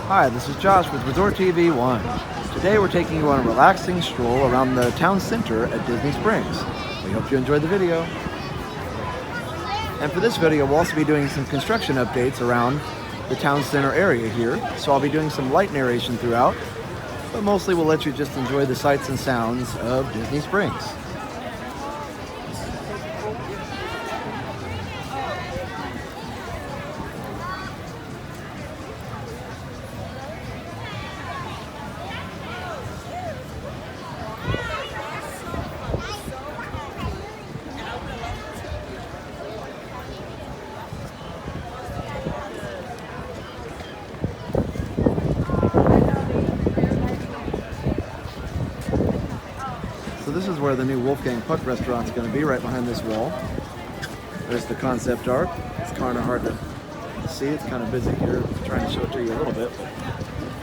Hi, this is Josh with Resort TV 1. Today we're taking you on a relaxing stroll around the town center at Disney Springs. We hope you enjoyed the video. And for this video, we'll also be doing some construction updates around the town center area here. So I'll be doing some light narration throughout, but mostly we'll let you just enjoy the sights and sounds of Disney Springs. So this is where the new Wolfgang Puck restaurant is going to be, right behind this wall. There's the concept art. It's kind of hard to see. It's kind of busy here. I'm trying to show it to you a little bit.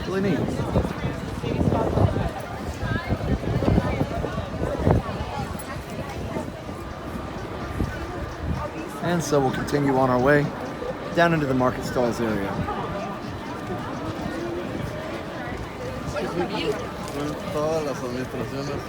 Really neat. And so we'll continue on our way down into the market stalls area. Todas las administraciones.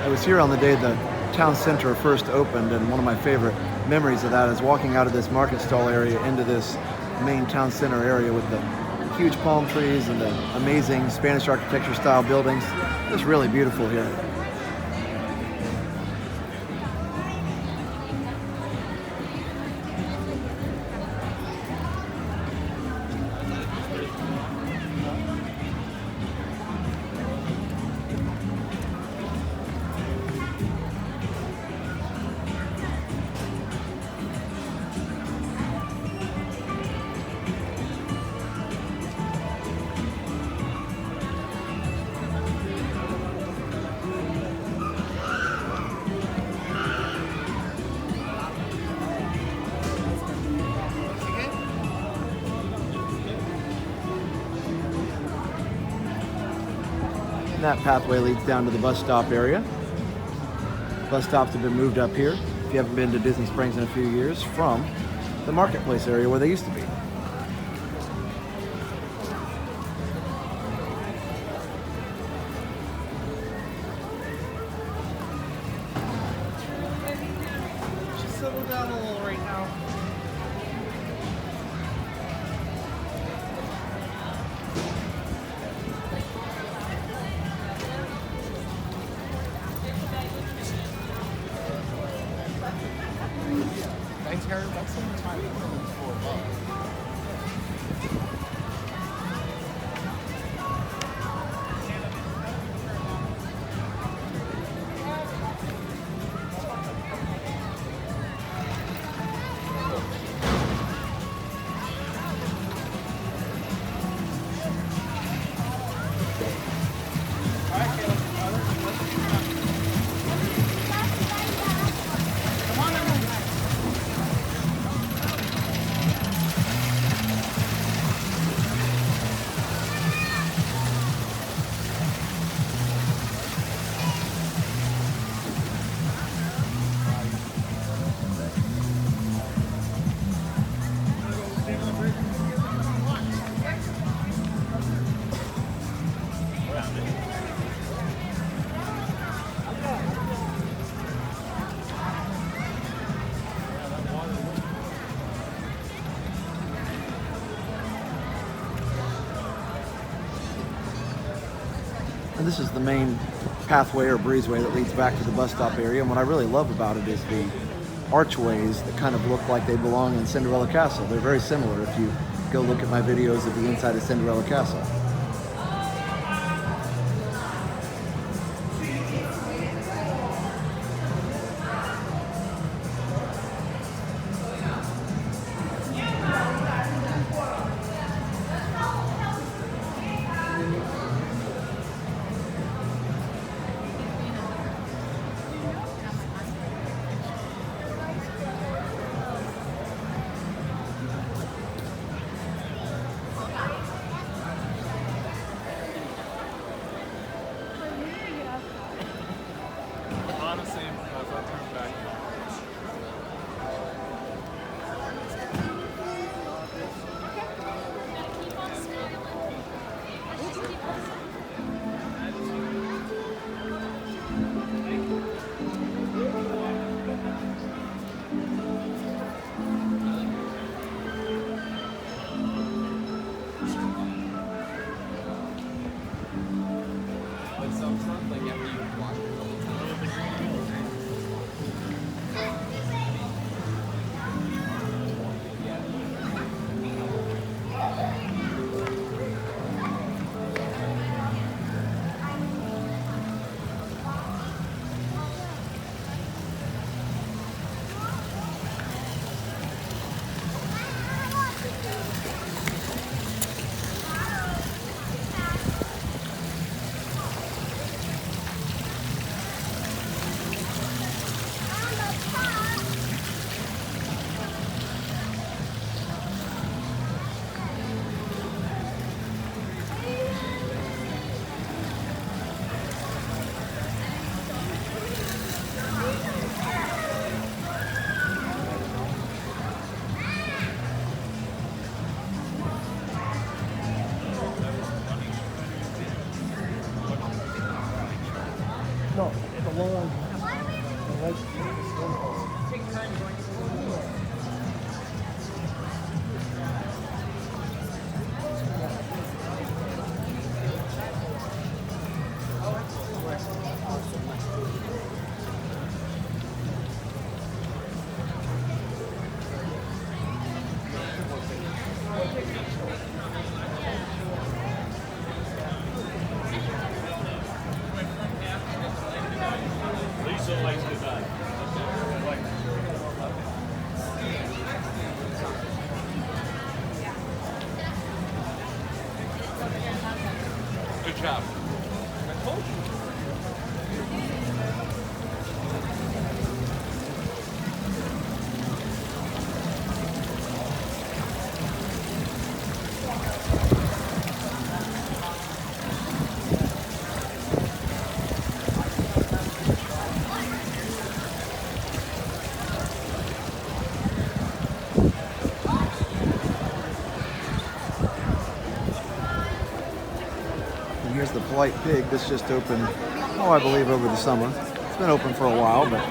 I was here on the day the town center first opened, and one of my favorite memories of that is walking out of this market stall area into this main town center area with the huge palm trees and the amazing Spanish architecture style buildings. It's really beautiful here. And that pathway leads down to the bus stop area. Bus stops have been moved up here, if you haven't been to Disney Springs in a few years, from the marketplace area where they used to be. Just settle down a little right now. care. That's the time for love. And this is the main pathway or breezeway that leads back to the bus stop area. And what I really love about it is the archways that kind of look like they belong in Cinderella Castle. They're very similar if you go look at my videos of the inside of Cinderella Castle. Honestly, if I turn back. No, it's a long. Good job. I told you. And here's the Polite Pig. This just opened, I believe over the summer. It's been open for a while, but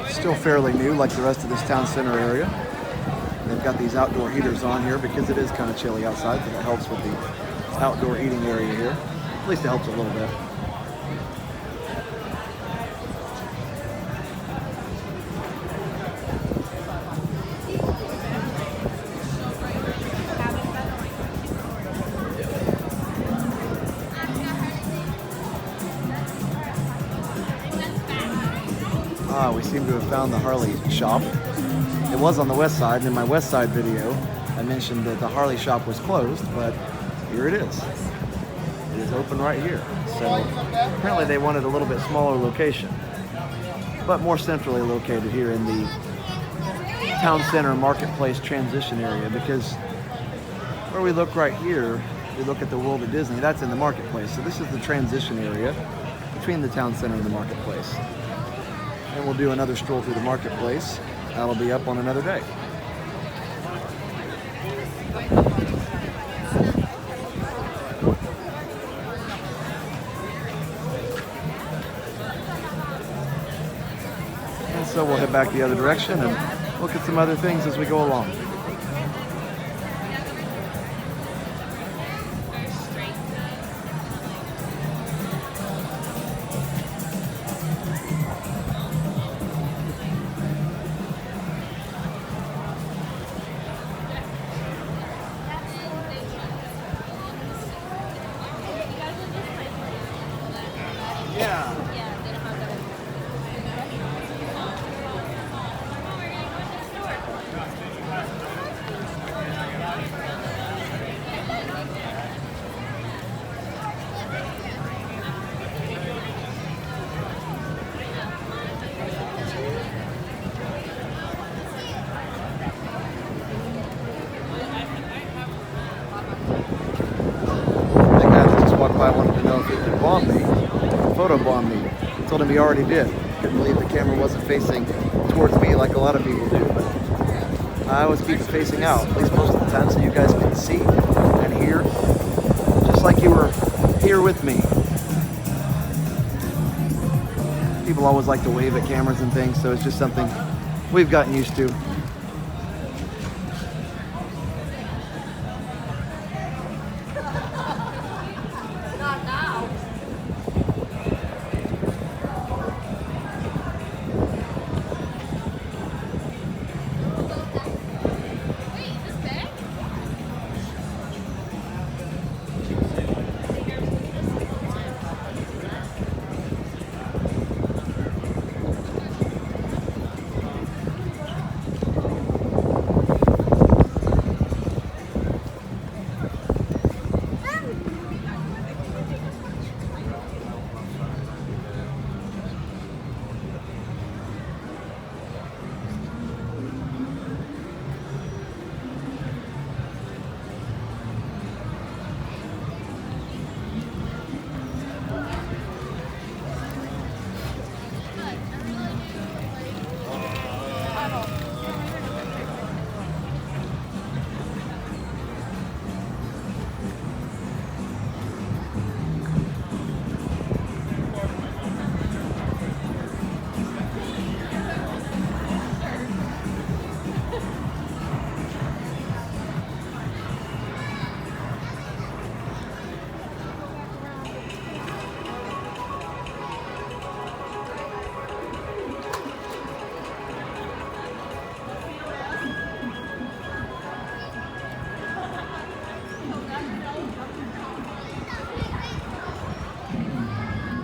still fairly new like the rest of this town center area. They've got these outdoor heaters on here because it is kind of chilly outside, so that helps with the outdoor eating area here. At least it helps a little bit. seem to have found the Harley shop. It was on the west side, and in my west side video, I mentioned that the Harley shop was closed, but here it is. It is open right here. So apparently they wanted a little bit smaller location, but more centrally located here in the town center marketplace transition area, because where we look right here, we look at the World of Disney, that's in the marketplace. So this is the transition area between the town center and the marketplace. And we'll do another stroll through the marketplace. That'll be up on another day. And so we'll head back the other direction and look at some other things as we go along. I wanted to know if he could bomb me, photo bomb me. I told him he already did. Couldn't believe the camera wasn't facing towards me like a lot of people do, but I always keep it facing out, at least most of the time, so you guys can see and hear, just like you were here with me. People always like to wave at cameras and things, so it's just something we've gotten used to.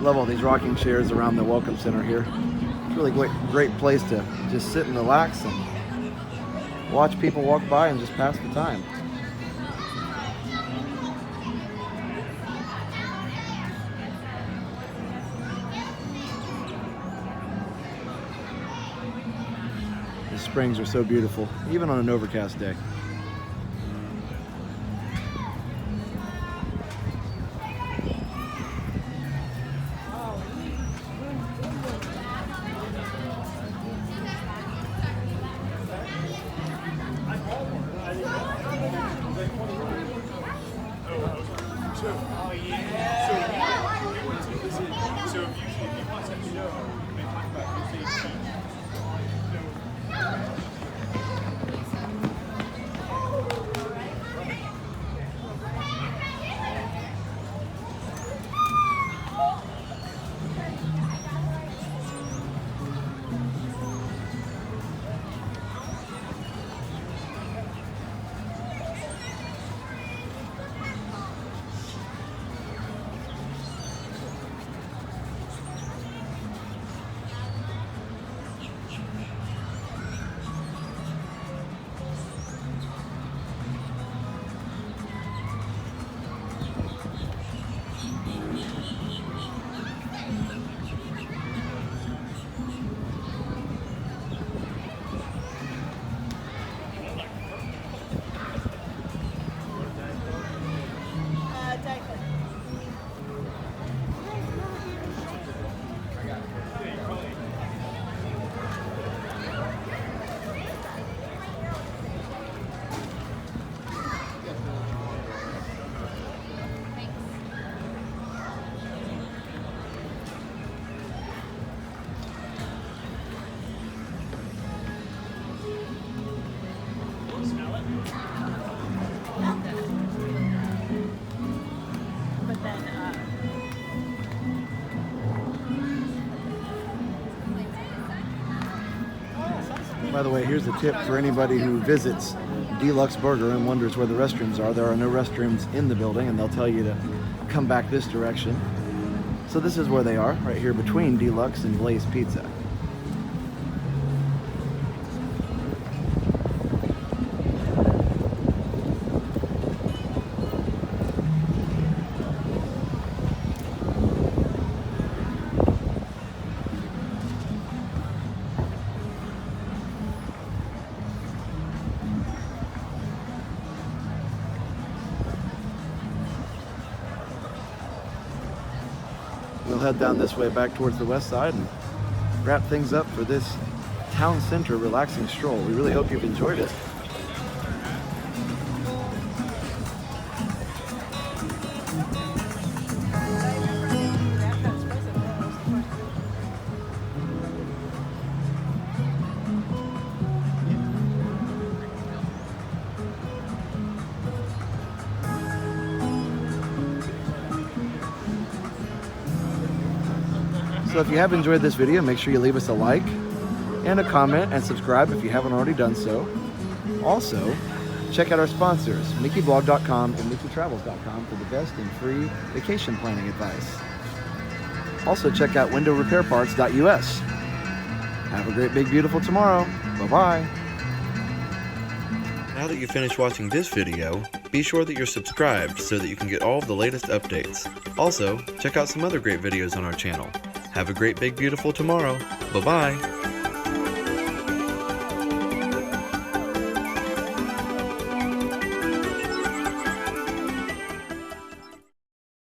Love all these rocking chairs around the Welcome Center here. It's really great place to just sit and relax and watch people walk by and just pass the time. The springs are so beautiful, even on an overcast day. By the way, here's a tip for anybody who visits d-luxe Burger and wonders where the restrooms are. There are no restrooms in the building, and they'll tell you to come back this direction. So this is where they are, right here between d-luxe and Blaze Pizza. We'll head down this way back towards the west side and wrap things up for this town center relaxing stroll. We really hope you've enjoyed it. So if you have enjoyed this video, make sure you leave us a like and a comment and subscribe if you haven't already done so. Also, check out our sponsors, mickeyblog.com and mickeystravels.com for the best and free vacation planning advice. Also check out windowrepairparts.us. Have a great, big, beautiful tomorrow. Bye-bye. Now that you've finished watching this video, be sure that you're subscribed so that you can get all of the latest updates. Also, check out some other great videos on our channel. Have a great, big, beautiful tomorrow. Bye-bye.